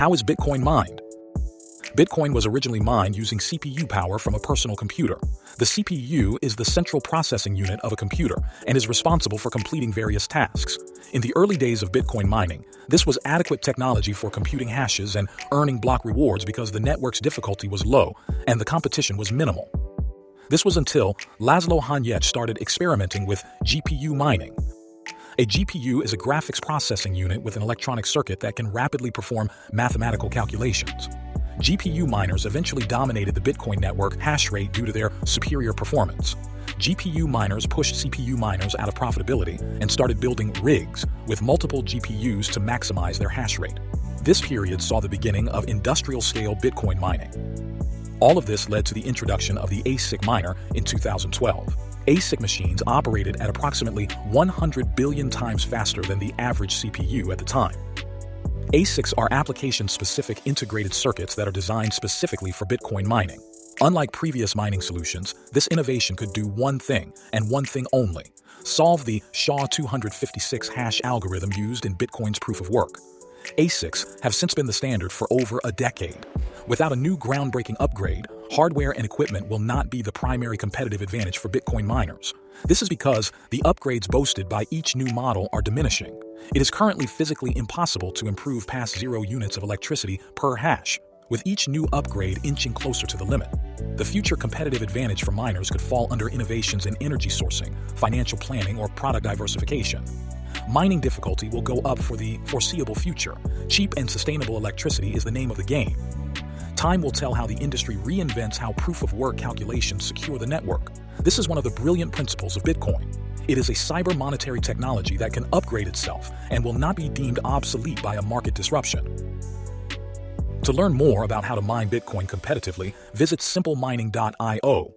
How is Bitcoin mined? Bitcoin was originally mined using CPU power from a personal computer. The CPU is the central processing unit of a computer and is responsible for completing various tasks. In the early days of Bitcoin mining, this was adequate technology for computing hashes and earning block rewards because the network's difficulty was low and the competition was minimal. This was until Laszlo Hanyecz started experimenting with GPU mining. A GPU is a graphics processing unit with an electronic circuit that can rapidly perform mathematical calculations. GPU miners eventually dominated the Bitcoin network hash rate due to their superior performance. GPU miners pushed CPU miners out of profitability and started building rigs with multiple GPUs to maximize their hash rate. This period saw the beginning of industrial-scale Bitcoin mining. All of this led to the introduction of the ASIC miner in 2012. ASIC machines operated at approximately 100 billion times faster than the average CPU at the time. ASICs are application-specific integrated circuits that are designed specifically for Bitcoin mining. Unlike previous mining solutions, this innovation could do one thing, and one thing only: solve the SHA-256 hash algorithm used in Bitcoin's proof of work. ASICs have since been the standard for over a decade. Without a new groundbreaking upgrade, hardware and equipment will not be the primary competitive advantage for Bitcoin miners. This is because the upgrades boasted by each new model are diminishing. It is currently physically impossible to improve past 0 units of electricity per hash, with each new upgrade inching closer to the limit. The future competitive advantage for miners could fall under innovations in energy sourcing, financial planning, or product diversification. Mining difficulty will go up for the foreseeable future. Cheap and sustainable electricity is the name of the game. Time will tell how the industry reinvents how proof-of-work calculations secure the network. This is one of the brilliant principles of Bitcoin. It is a cyber monetary technology that can upgrade itself and will not be deemed obsolete by a market disruption. To learn more about how to mine Bitcoin competitively, visit simplemining.io.